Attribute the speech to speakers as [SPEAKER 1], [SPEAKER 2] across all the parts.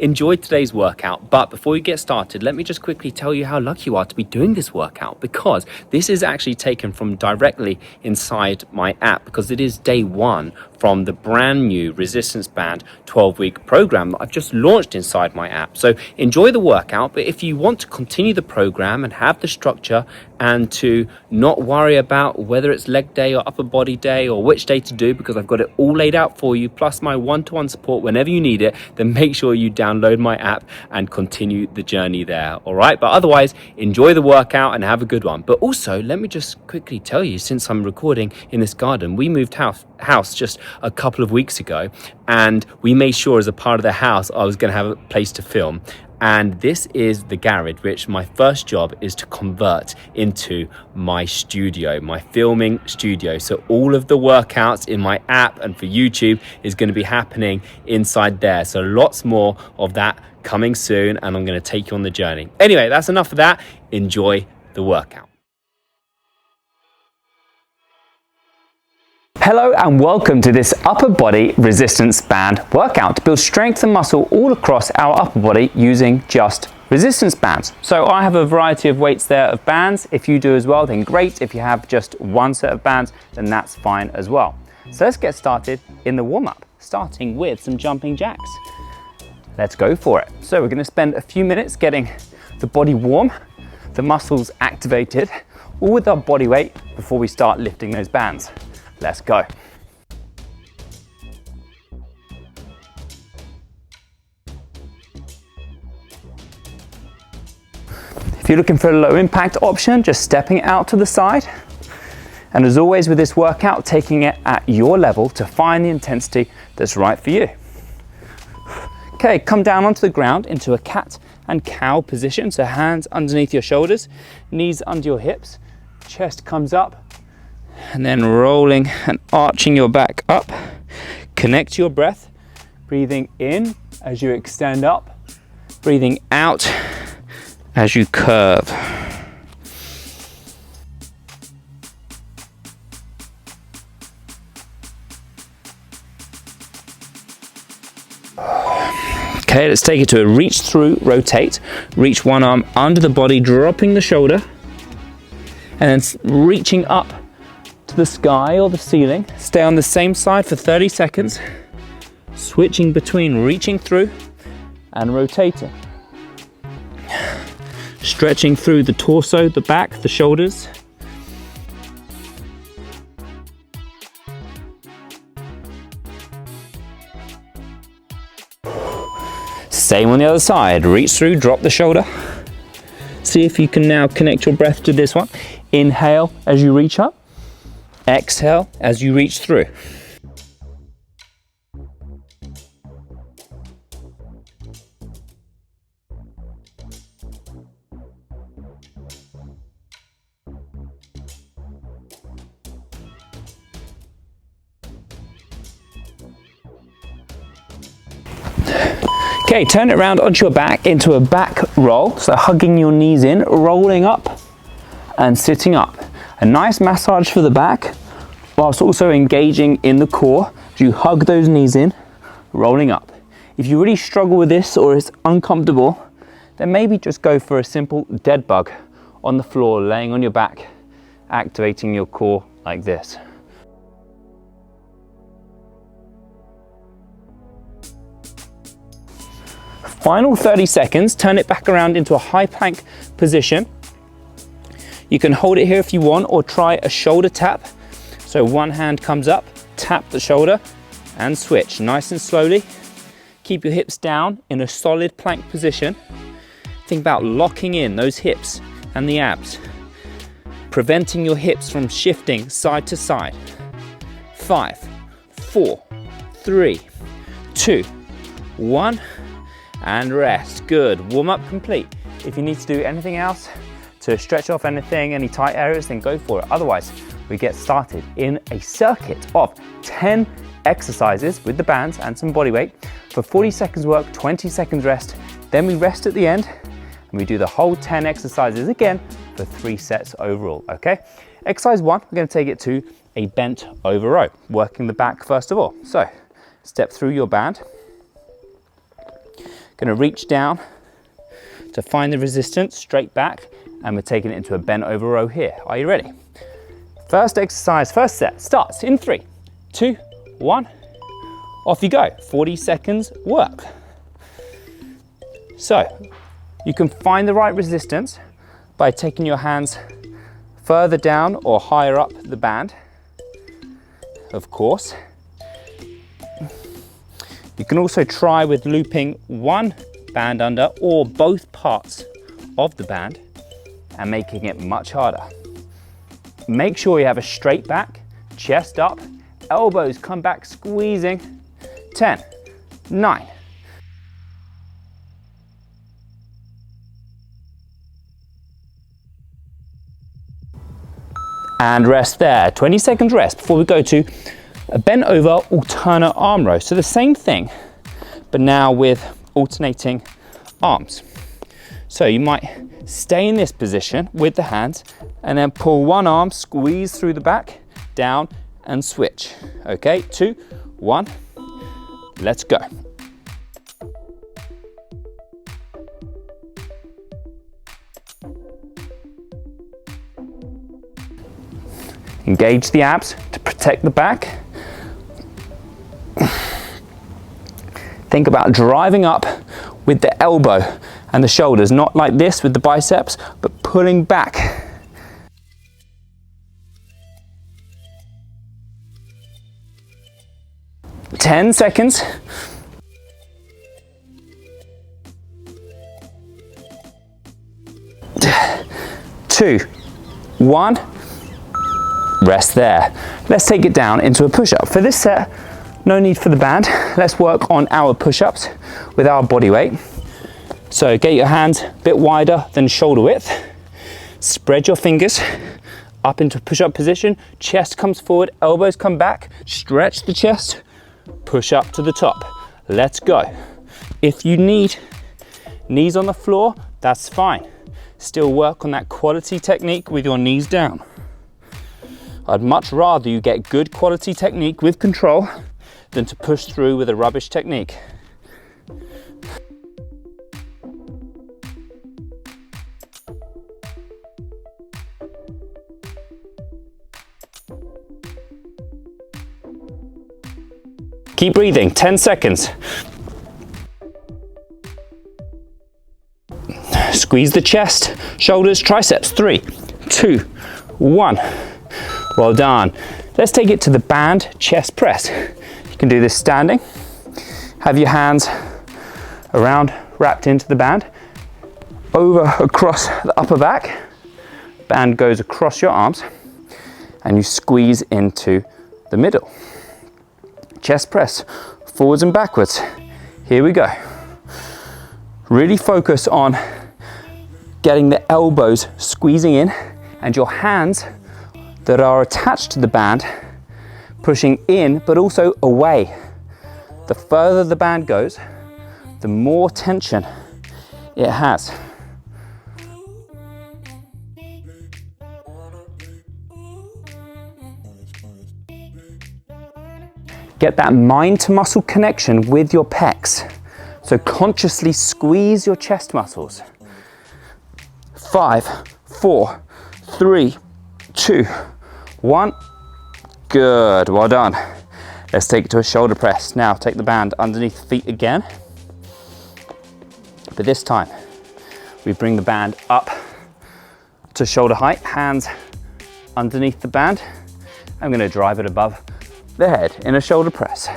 [SPEAKER 1] enjoy today's workout. But before we get started, let me just quickly tell you how lucky you are to be doing this workout, because this is actually taken from directly inside my app, because it is day one from the brand new resistance band 12-week program that I've just launched inside my app. So enjoy the workout, but if you want to continue the program and have the structure and to not worry about whether it's leg day or upper body day or which day to do, because I've got it all laid out for you, plus my one-to-one support whenever you need it, then make sure you download my app and continue the journey there. All right, but otherwise enjoy the workout and have a good one. But also, let me just quickly tell you, since I'm recording in this garden, we moved house just a couple of weeks ago, and we made sure as a part of the house I was going to have a place to film. And this is the garage, which my first job is to convert into my studio, my filming studio. So all of the workouts in my app and for YouTube is going to be happening inside there. So lots more of that coming soon, and I'm going to take you on the journey. Anyway, that's enough of that. Enjoy the workout. Hello and welcome to this upper body resistance band workout to build strength and muscle all across our upper body using just resistance bands. So I have a variety of weights there of bands. If you do as well, then great. If you have just one set of bands, then that's fine as well. So let's get started in the warm-up, starting with some jumping jacks. Let's go for it. So we're going to spend a few minutes getting the body warm, the muscles activated, all with our body weight before we start lifting those bands. Let's go. If you're looking for a low impact option, just stepping it out to the side. And as always with this workout, taking it at your level to find the intensity that's right for you. Okay, come down onto the ground into a cat and cow position. So hands underneath your shoulders, knees under your hips, chest comes up, and then rolling and arching your back up. Connect your breath, breathing in as you extend up, breathing out as you curve. Okay, let's take it to a reach through, rotate, reach one arm under the body, dropping the shoulder, and then reaching up to the sky or the ceiling. Stay on the same side for 30 seconds, switching between reaching through and rotating. Stretching through the torso, the back, the shoulders. Same on the other side, reach through, drop the shoulder. See if you can now connect your breath to this one. Inhale as you reach up. Exhale as you reach through. Okay, turn it around onto your back into a back roll. So hugging your knees in, rolling up and sitting up. A nice massage for the back, whilst also engaging in the core as you hug those knees in, rolling up. If you really struggle with this or it's uncomfortable, then maybe just go for a simple dead bug on the floor, laying on your back, activating your core like this. Final 30 seconds, turn it back around into a high plank position. You can hold it here if you want, or try a shoulder tap. So one hand comes up, tap the shoulder and switch nice and slowly. Keep your hips down in a solid plank position. Think about locking in those hips and the abs, preventing your hips from shifting side to side. 5, 4, 3, 2, 1, and rest. Good, warm up complete. If you need to do anything else to stretch off anything, any tight areas, then go for it. Otherwise, we get started in a circuit of 10 exercises with the bands and some body weight for 40 seconds work, 20 seconds rest. Then we rest at the end and we do the whole 10 exercises again for 3 sets overall, okay? Exercise 1, we're going to take it to a bent over row, working the back first of all. So step through your band, Gonna reach down to find the resistance, straight back, and we're taking it into a bent over row here. Are you ready? First exercise, first set starts in 3, 2, 1. Off you go. 40 seconds work. So you can find the right resistance by taking your hands further down or higher up the band, of course. You can also try with looping one band under or both parts of the band and making it much harder. Make sure you have a straight back, chest up, elbows come back squeezing. 10, 9. And rest there. 20 seconds rest before we go to a bent over alternate arm row. So the same thing, but now with alternating arms. So you might stay in this position with the hands and then pull one arm, squeeze through the back, down and switch. Okay, 2, 1, let's go. Engage the abs to protect the back. Think about driving up with the elbow and the shoulders, not like this with the biceps, but pulling back. Ten seconds. 2, 1. Rest there. Let's take it down into a push-up. For this set, no need for the band. Let's work on our push-ups with our body weight. So get your hands a bit wider than shoulder width. Spread your fingers up into push-up position. Chest comes forward, elbows come back. Stretch the chest, push up to the top. Let's go. If you need knees on the floor, that's fine. Still work on that quality technique with your knees down. I'd much rather you get good quality technique with control than to push through with a rubbish technique. Keep breathing, 10 seconds. Squeeze the chest, shoulders, triceps. 3, 2, 1. Well done. Let's take it to the band chest press. You can do this standing. Have your hands around, wrapped into the band, over across the upper back. Band goes across your arms and you squeeze into the middle. Chest press, forwards and backwards. Here we go. Really focus on getting the elbows squeezing in and your hands that are attached to the band pushing in but also away. The further the band goes, the more tension it has. Get that mind to muscle connection with your pecs. So consciously squeeze your chest muscles. 5, 4, 3, 2, 1. Good, well done. Let's take it to a shoulder press. Now take the band underneath the feet again. But this time, we bring the band up to shoulder height, hands underneath the band. I'm gonna drive it above the head in a shoulder press.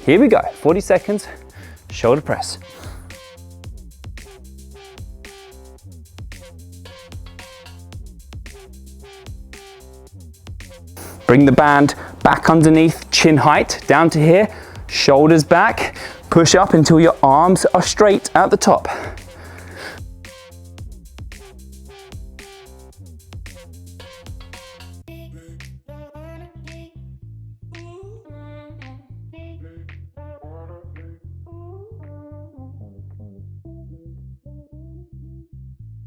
[SPEAKER 1] Here we go, 40 seconds, shoulder press. Bring the band back underneath, chin height, down to here, shoulders back, push up until your arms are straight at the top.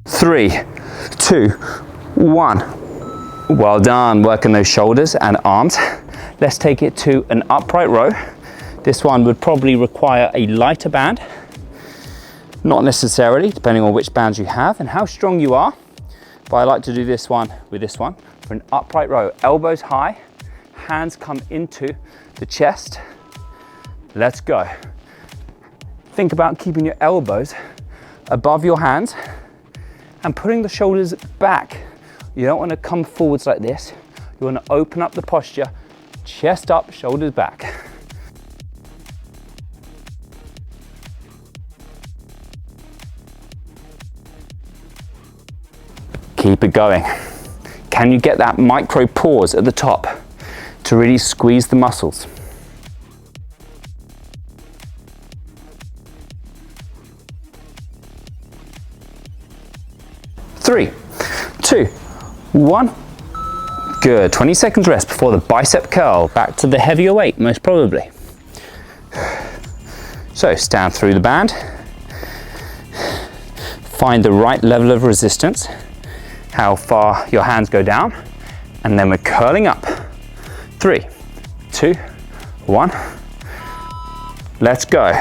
[SPEAKER 1] Three, 2, 1. Well done, working those shoulders and arms. Let's take it to an upright row. This one would probably require a lighter band. Not necessarily, depending on which bands you have and how strong you are. But I like to do this one with this one for an upright row. Elbows high, hands come into the chest. Let's go. Think about keeping your elbows above your hands and putting the shoulders back. You don't want to come forwards like this. You want to open up the posture, chest up, shoulders back. Keep it going. Can you get that micro pause at the top to really squeeze the muscles? Three, two, one. Good. 20 seconds rest before the bicep curl. Back to the heavier weight, most probably. So stand through the band. Find the right level of resistance, how far your hands go down, and then we're curling up. 3, 2, 1. Let's go.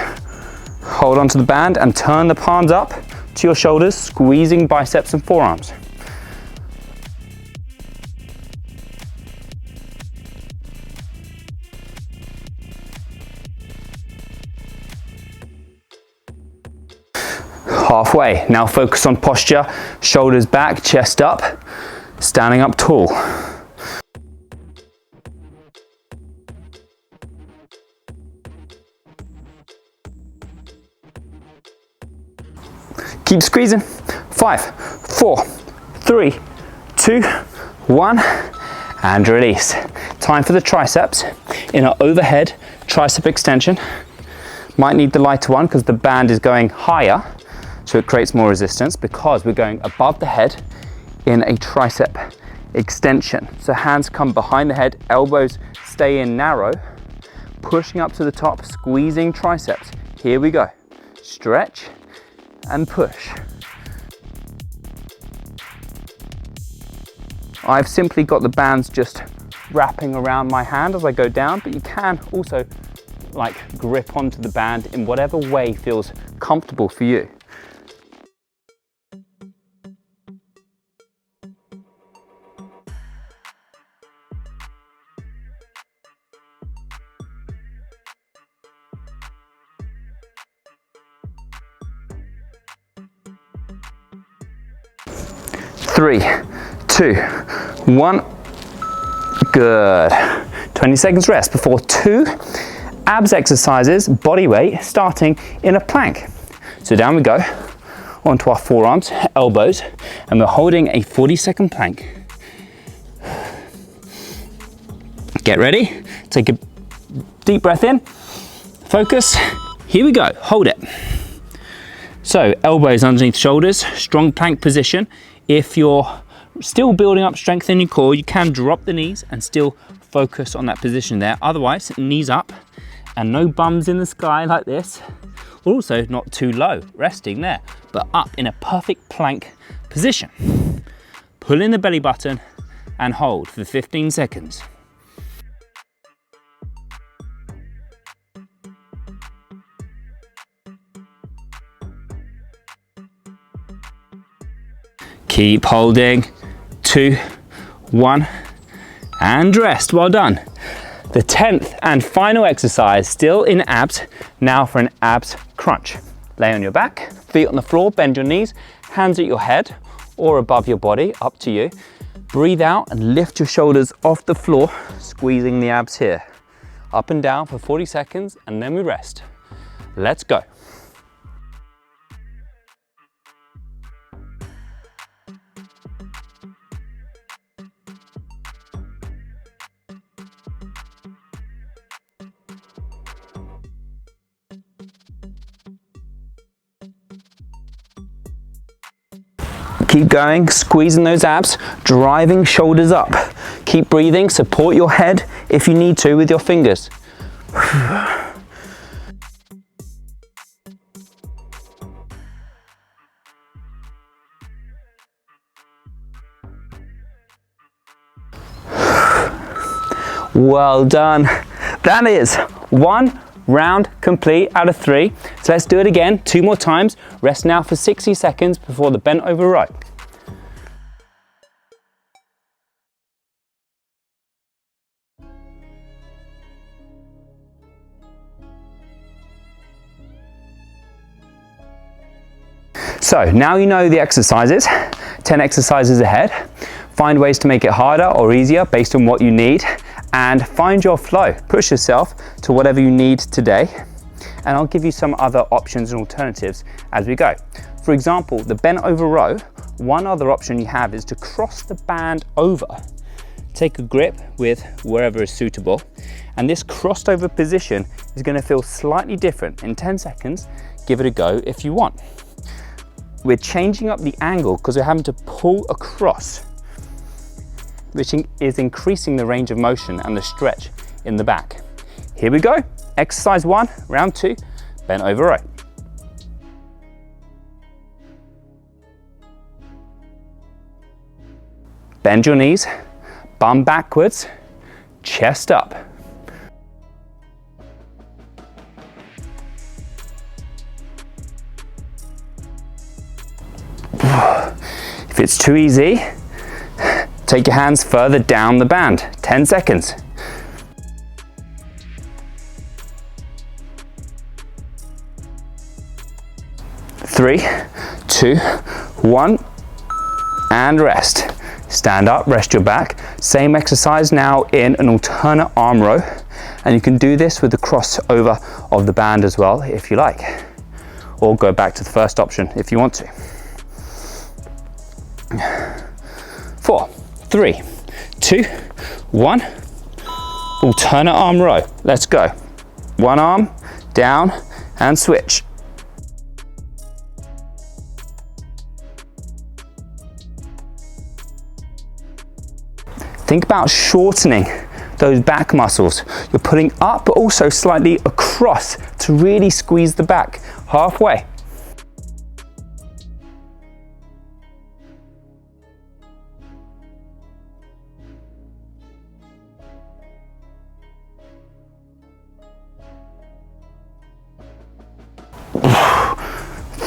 [SPEAKER 1] Hold onto the band and turn the palms up to your shoulders, squeezing biceps and forearms. Halfway. Now focus on posture, shoulders back, chest up, standing up tall. Keep squeezing. 5, 4, 3, 2, 1, and release. Time for the triceps in an overhead tricep extension. Might need the lighter one because the band is going higher, so it creates more resistance because we're going above the head in a tricep extension. So hands come behind the head, elbows stay in narrow, pushing up to the top, squeezing triceps. Here we go. Stretch and push. I've simply got the bands just wrapping around my hand as I go down, but you can also like grip onto the band in whatever way feels comfortable for you. Three, 2, 1. Good. 20 seconds rest before 2 abs exercises, body weight, starting in a plank. So down we go, onto our forearms, elbows, and we're holding a 40-second plank. Get ready, take a deep breath in, focus, here we go, hold it. So elbows underneath shoulders, strong plank position. If you're still building up strength in your core, you can drop the knees and still focus on that position there. Otherwise, knees up and no bums in the sky like this. Also not too low, resting there, but up in a perfect plank position. Pull in the belly button and hold for 15 seconds. Keep holding. 2, 1, and rest. Well done. The 10th and final exercise, still in abs, now for an abs crunch. Lay on your back, feet on the floor, bend your knees, hands at your head or above your body, up to you. Breathe out and lift your shoulders off the floor, squeezing the abs here. Up and down for 40 seconds and then we rest. Let's go. Keep going, squeezing those abs, driving shoulders up. Keep breathing, support your head if you need to with your fingers. Well done. That is 1 round complete out of 3. So let's do it again, 2 more times. Rest now for 60 seconds before the bent over row. So now you know the exercises, 10 exercises ahead. Find ways to make it harder or easier based on what you need, and find your flow. Push yourself to whatever you need today, and I'll give you some other options and alternatives as we go. For example, the bent over row, one other option you have is to cross the band over. Take a grip with wherever is suitable, and this crossed over position is going to feel slightly different. In 10 seconds, give it a go if you want. We're changing up the angle because we're having to pull across, which is increasing the range of motion and the stretch in the back. Here we go. Exercise 1, round 2, bent over row. Bend your knees, bum backwards, chest up. If it's too easy, take your hands further down the band. 10 seconds. Three, 2, 1, and rest. Stand up, rest your back. Same exercise now in an alternate arm row, and you can do this with the crossover of the band as well if you like, or go back to the first option if you want to. 4, 3, 2, 1. Alternate arm row. Let's go. One arm down and switch. Think about shortening those back muscles. You're pulling up but also slightly across to really squeeze the back halfway.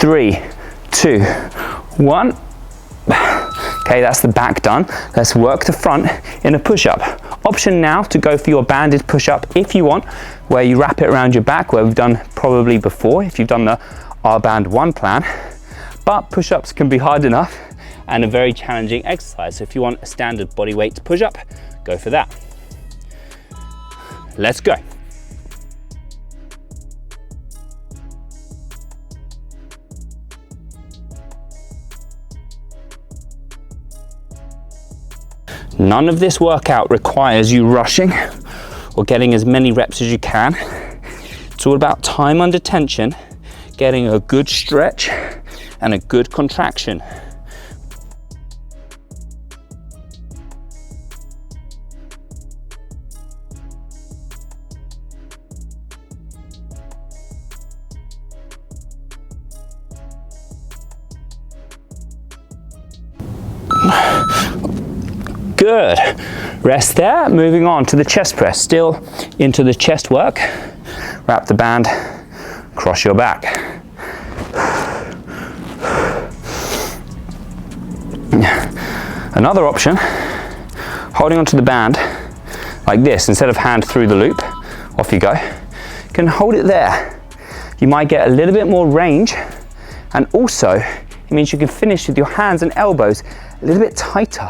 [SPEAKER 1] Three, 2, 1. Okay, that's the back done. Let's work the front in a push-up. Option now to go for your banded push-up if you want, where you wrap it around your back, where we've done probably before if you've done the R-Band 1 plan. But push-ups can be hard enough and a very challenging exercise. So if you want a standard body weight push-up, go for that. Let's go. None of this workout requires you rushing or getting as many reps as you can. It's all about time under tension, getting a good stretch and a good contraction. Good. Rest there. Moving on to the chest press. Still into the chest work. Wrap the band, cross your back. Another option, holding onto the band like this, instead of hand through the loop, off you go. You can hold it there. You might get a little bit more range, and also it means you can finish with your hands and elbows a little bit tighter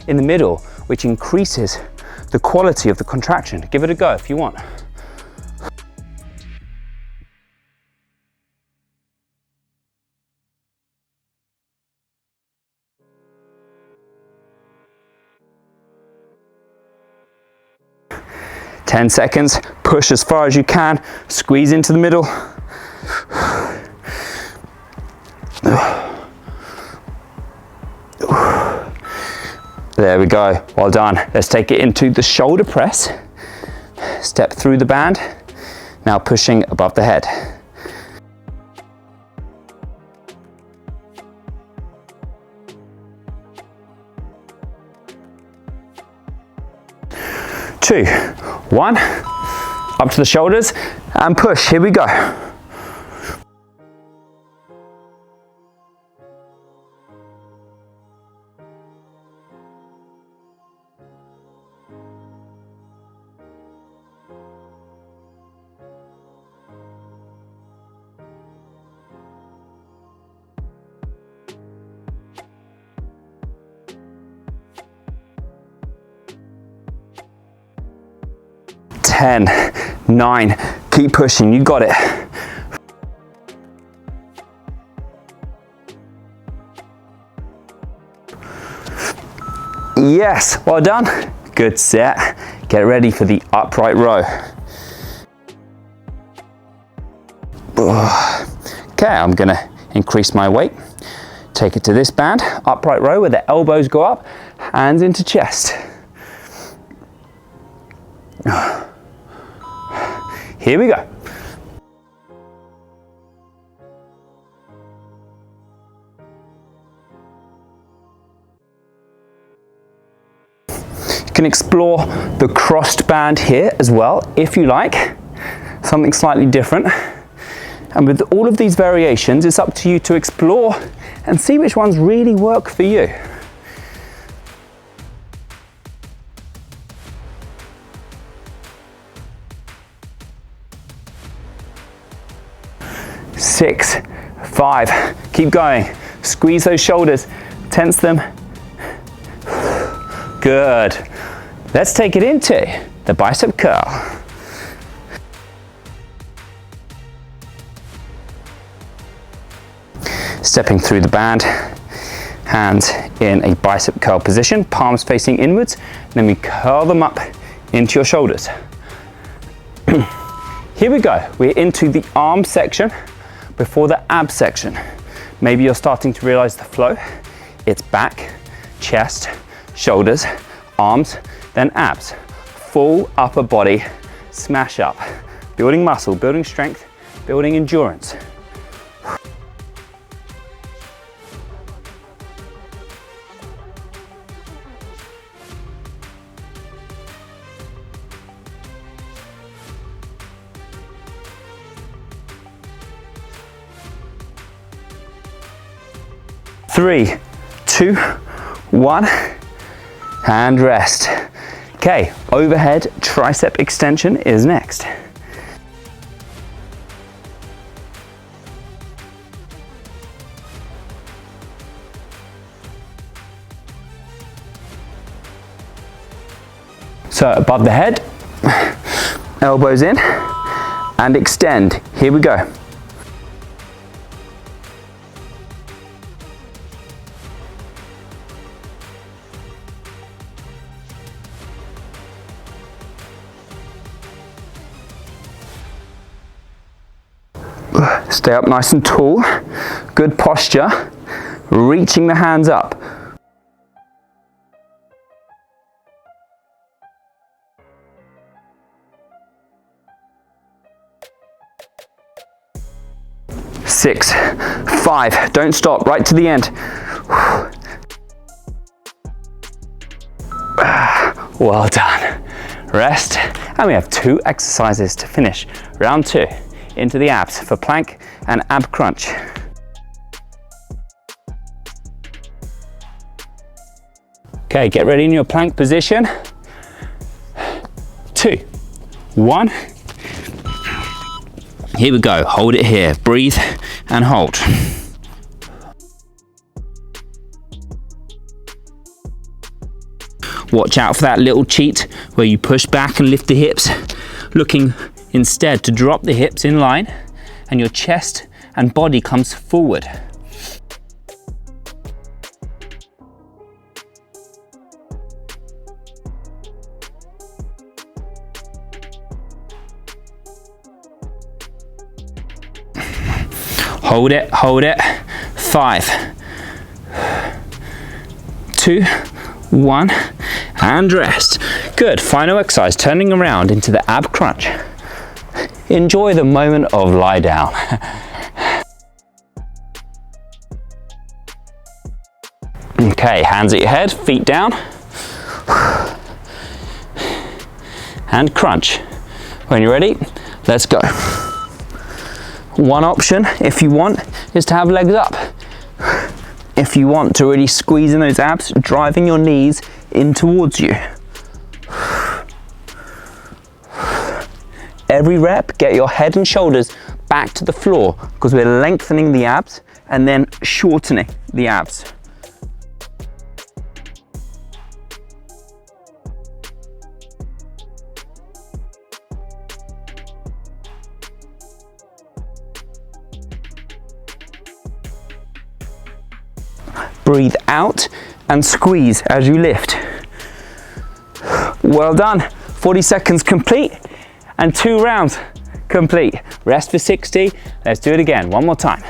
[SPEAKER 1] in the middle, which increases the quality of the contraction. Give it a go if you want. Ten seconds, push as far as you can, squeeze into the middle. There we go, well done. Let's take it into the shoulder press. Step through the band, now pushing above the head. Two, one, up to the shoulders, and push. Here we go. Ten, 9, keep pushing, you got it. Yes, well done. Good set. Get ready for the upright row. Okay, I'm gonna increase my weight. Take it to this band, upright row where the elbows go up, hands into chest. Here we go. You can explore the crossed band here as well, if you like. Something slightly different. And with all of these variations, it's up to you to explore and see which ones really work for you. Six, 5, keep going. Squeeze those shoulders, tense them. Good. Let's take it into the bicep curl. Stepping through the band, hands in a bicep curl position, palms facing inwards, then we curl them up into your shoulders. Here we go, we're into the arm section before the ab section. Maybe you're starting to realize the flow. It's back, chest, shoulders, arms, then abs. Full upper body smash up. Building muscle, building strength, building endurance. Three, 2, 1, and rest. Okay, overhead tricep extension is next. So above the head, elbows in, and extend. Here we go. Stay up nice and tall, good posture, reaching the hands up. Six, 5, don't stop, right to the end. Well done. Rest, and we have 2 exercises to finish round 2. Into the abs for plank and ab crunch. Okay, get ready in your plank position. 2, 1. Here we go, hold it here, breathe and hold. Watch out for that little cheat where you push back and lift the hips, looking instead to drop the hips in line and your chest and body comes forward. Hold it, hold it. 5, 2, 1, and rest. Good, final exercise, turning around into the ab crunch. Enjoy the moment of lie down. Okay, hands at your head, feet down. And crunch. When you're ready, let's go. One option, if you want, is to have legs up. If you want to really squeeze in those abs, driving your knees in towards you. Every rep, get your head and shoulders back to the floor because we're lengthening the abs and then shortening the abs. Breathe out and squeeze as you lift. Well done. 40 seconds complete and 2 rounds complete. Rest for 60. Let's do it again. One more time.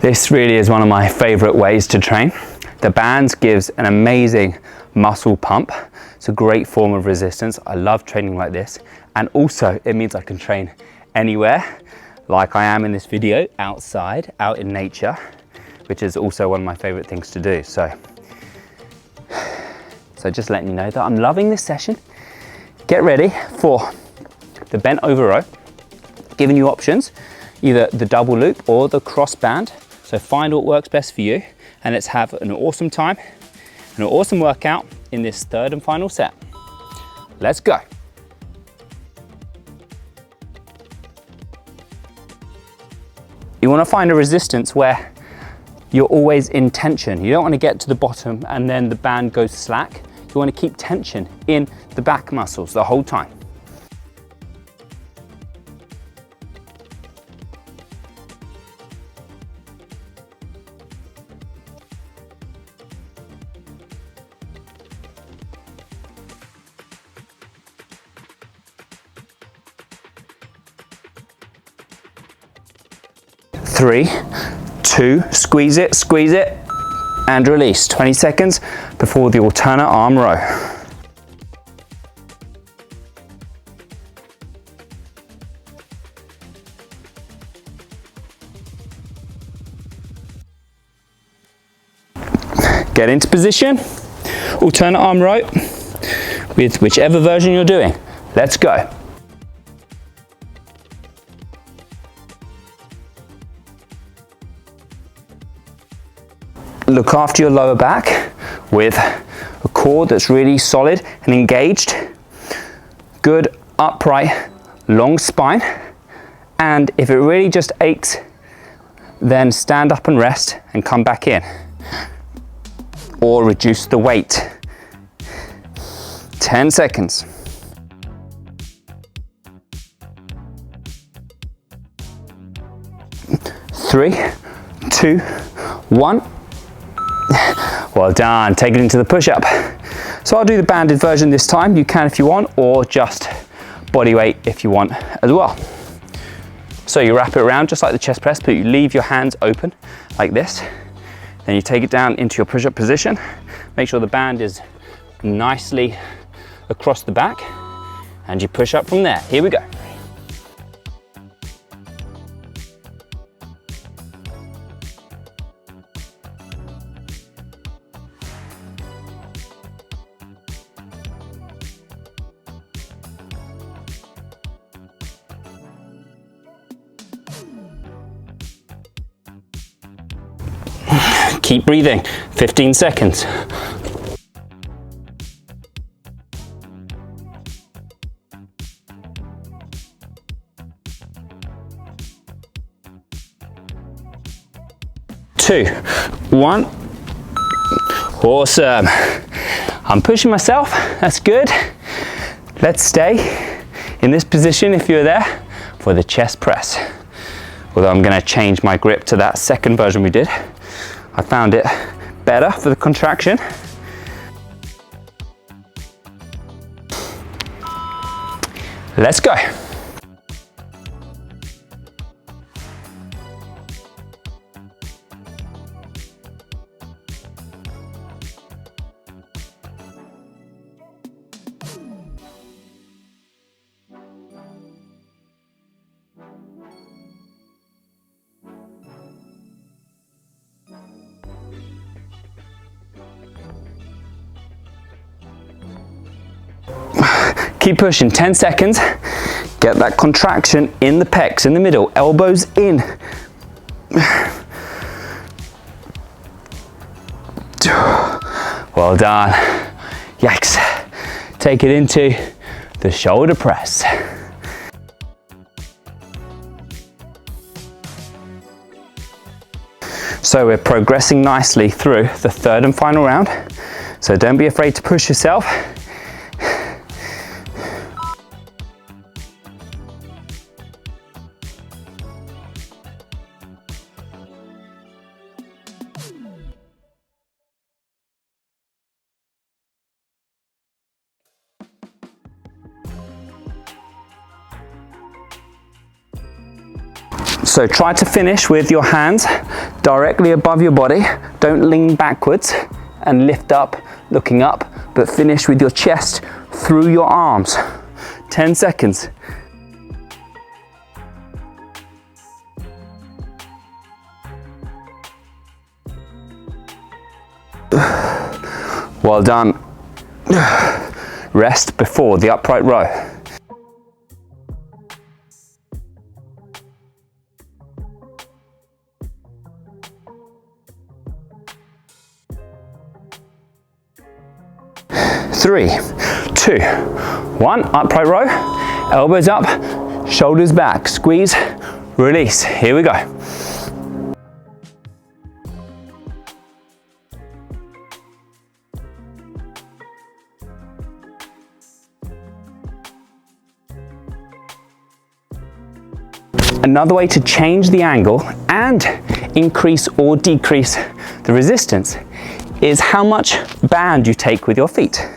[SPEAKER 1] This really is one of my favorite ways to train. The bands gives an amazing muscle pump. It's a great form of resistance. I love training like this. And also it means I can train anywhere, like I am in this video, outside, out in nature, which is also one of my favorite things to do. So just letting you know that I'm loving this session. Get ready for the bent over row, giving you options, either the double loop or the cross band. So find what works best for you, and let's have an awesome time, an awesome workout in this third and final set. Let's go. You want to find a resistance where you're always in tension. You don't want to get to the bottom and then the band goes slack. You want to keep tension in the back muscles the whole time. Three, 2, squeeze it, and release. 20 seconds before the alternate arm row. Get into position, alternate arm row with whichever version you're doing. Let's go. Look after your lower back with a core that's really solid and engaged. Good upright, long spine. And if it really just aches, then stand up and rest and come back in. Or reduce the weight. 10 seconds. Three, 2, 1. Well done, take it into the push-up. So I'll do the banded version this time. You can if you want, or just body weight if you want as well. So you wrap it around just like the chest press, but you leave your hands open like this. Then you take it down into your push-up position. Make sure the band is nicely across the back, and you push up from there. Here we go. Keep breathing, 15 seconds. Two, 1. Awesome. I'm pushing myself, that's good. Let's stay in this position if you're there for the chest press. Although I'm gonna change my grip to that second version we did. I found it better for the contraction. Let's go. Keep pushing, 10 seconds. Get that contraction in the pecs, in the middle, elbows in. Well done. Yikes. Take it into the shoulder press. So we're progressing nicely through the third and final round. So don't be afraid to push yourself. So try to finish with your hands directly above your body. Don't lean backwards and lift up, looking up, but finish with your chest through your arms. 10 seconds. Well done. Rest before the upright row. Three, two, one, upright row, elbows up, shoulders back, squeeze, release. Here we go. Another way to change the angle and increase or decrease the resistance is how much band you take with your feet.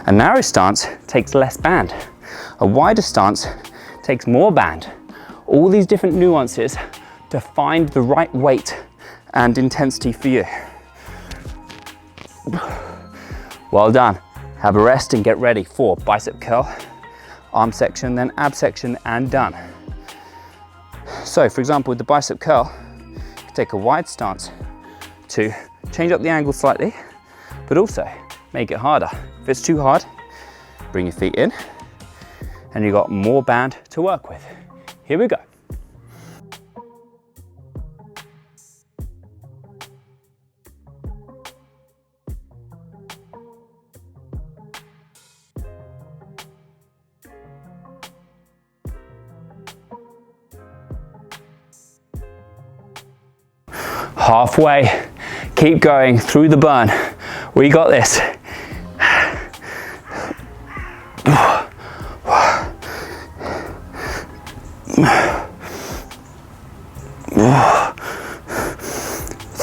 [SPEAKER 1] A narrow stance takes less band. A wider stance takes more band. All these different nuances to find the right weight and intensity for you. Well done. Have a rest and get ready for bicep curl, arm section, then ab section, and done. So for example, with the bicep curl, you can take a wide stance to change up the angle slightly, but also make it harder. If it's too hard, bring your feet in and you've got more band to work with. Here we go. Halfway, keep going through the burn. We got this.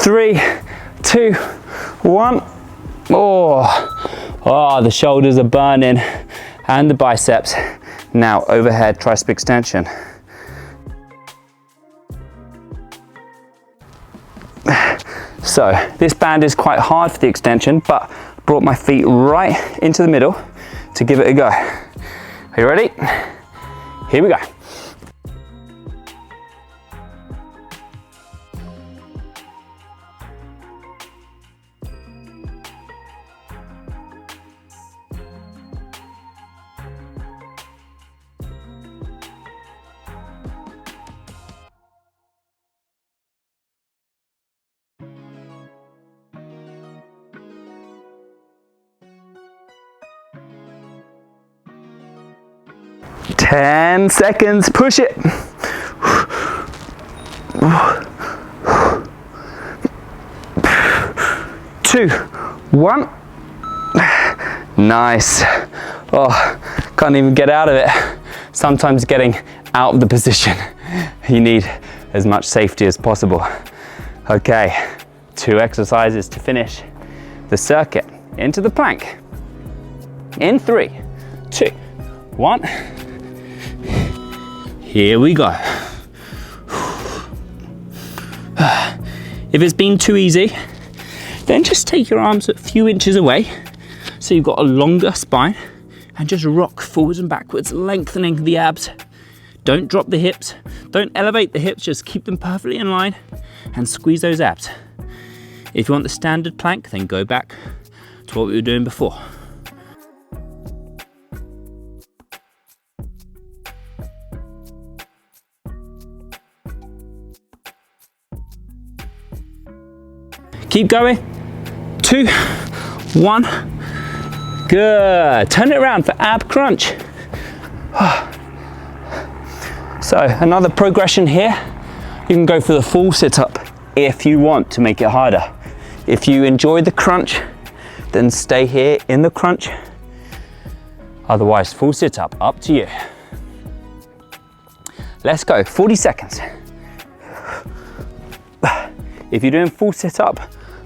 [SPEAKER 1] Three, two, one. Oh, the shoulders are burning and the biceps. Now overhead tricep extension. So this band is quite hard for the extension, but brought my feet right into the middle to give it a go. Are you ready? Here we go. Ten seconds, push it. Two, one. Nice. Oh, can't even get out of it. Sometimes getting out of the position, you need as much safety as possible. Okay, 2 exercises to finish the circuit. Into the plank. In 3, 2, 1. Here we go. If it's been too easy, then just take your arms a few inches away so you've got a longer spine and just rock forwards and backwards, lengthening the abs. Don't drop the hips, don't elevate the hips, just keep them perfectly in line and squeeze those abs. If you want the standard plank, then go back to what we were doing before. Keep going. 2, 1. Good. Turn it around for ab crunch. So another progression here. You can go for the full sit-up if you want to make it harder. If you enjoy the crunch, then stay here in the crunch. Otherwise, full sit-up, up to you. Let's go, 40 seconds. If you're doing full sit-up,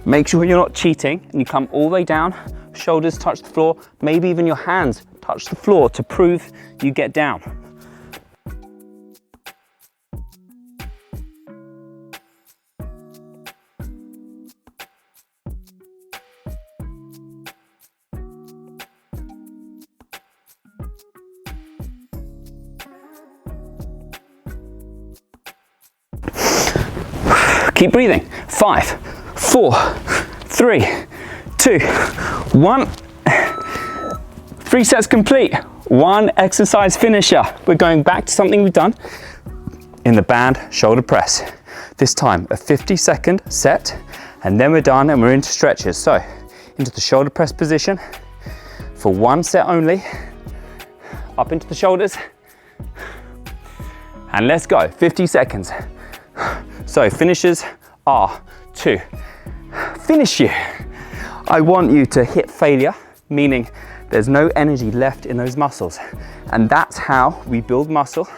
[SPEAKER 1] make sure you're not cheating and you come all the way down, shoulders touch the floor, maybe even your hands touch the floor to prove you get down. Keep breathing. 5, 4, 3, 2, 1. 3 sets complete. 1 exercise finisher. We're going back to something we've done in the band shoulder press. This time a 50-second set, and then we're done and we're into stretches. So into the shoulder press position for 1 set only. Up into the shoulders. And let's go, 50 seconds. So finishes are to finish you. I want you to hit failure, meaning there's no energy left in those muscles. And that's how we build muscle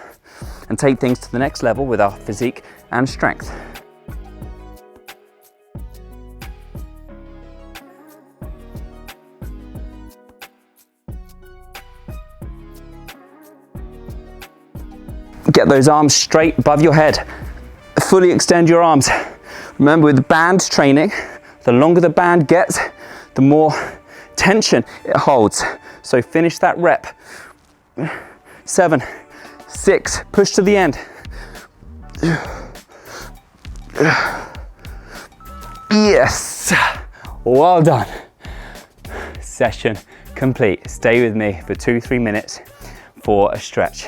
[SPEAKER 1] and take things to the next level with our physique and strength. Get those arms straight above your head. Fully extend your arms. Remember, with the band training, the longer the band gets, the more tension it holds. So finish that rep. 7, 6, push to the end. Yes, well done. Session complete. Stay with me for 2-3 minutes for a stretch.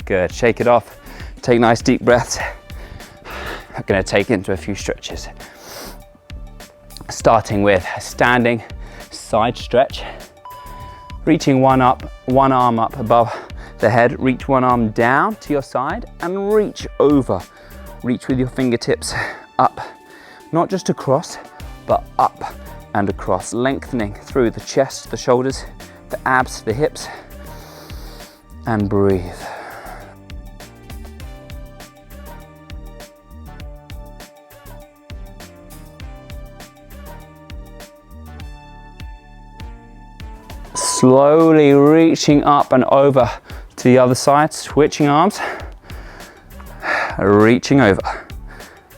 [SPEAKER 1] Good, shake it off. Take nice deep breaths. I'm gonna take into a few stretches. Starting with a standing side stretch. Reaching one arm up above the head. Reach one arm down to your side and reach over. Reach with your fingertips up. Not just across, but up and across. Lengthening through the chest, the shoulders, the abs, the hips. And breathe. Slowly reaching up and over to the other side, switching arms, reaching over.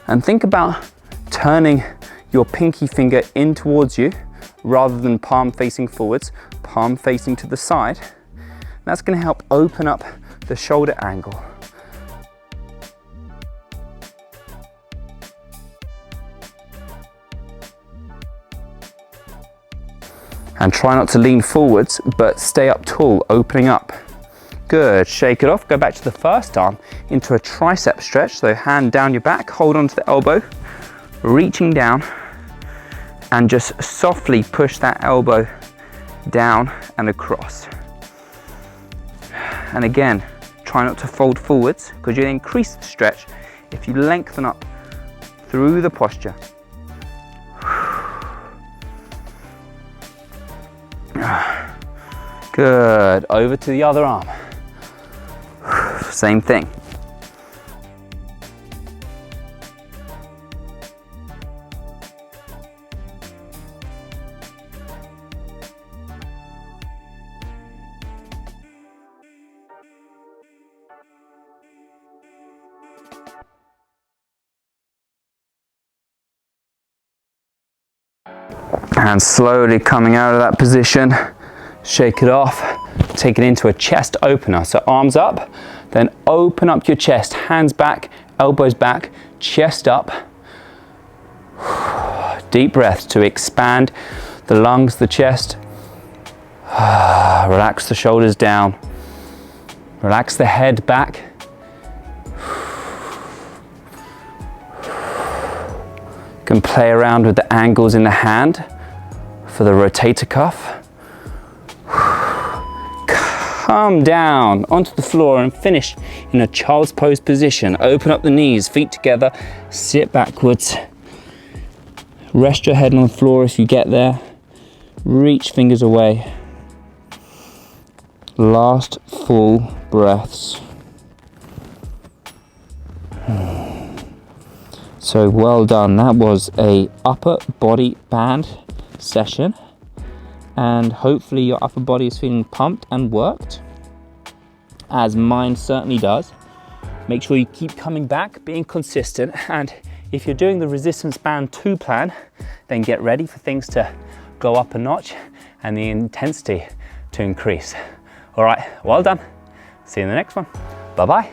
[SPEAKER 1] And think about turning your pinky finger in towards you rather than palm facing forwards, palm facing to the side. That's going to help open up the shoulder angle. And try not to lean forwards, but stay up tall, opening up. Good, shake it off. Go back to the first arm into a tricep stretch. So hand down your back, hold on to the elbow, reaching down, and just softly push that elbow down and across. And again, try not to fold forwards because you'll increase the stretch if you lengthen up through the posture. Good, over to the other arm. Same thing. And slowly coming out of that position, shake it off, take it into a chest opener. So arms up, then open up your chest, hands back, elbows back, chest up. Deep breath to expand the lungs, the chest. Relax the shoulders down. Relax the head back. Can play around with the angles in the hand for the rotator cuff. Come down onto the floor and finish in a child's pose position. Open up the knees, feet together, sit backwards. Rest your head on the floor if you get there. Reach fingers away. Last full breaths. So well done. That was a upper body band session, and hopefully your upper body is feeling pumped and worked, as mine certainly does. Make sure you keep coming back, being consistent, and if you're doing the resistance band 2 plan, then get ready for things to go up a notch and the intensity to increase. All right, well done. See you in the next one. Bye-bye.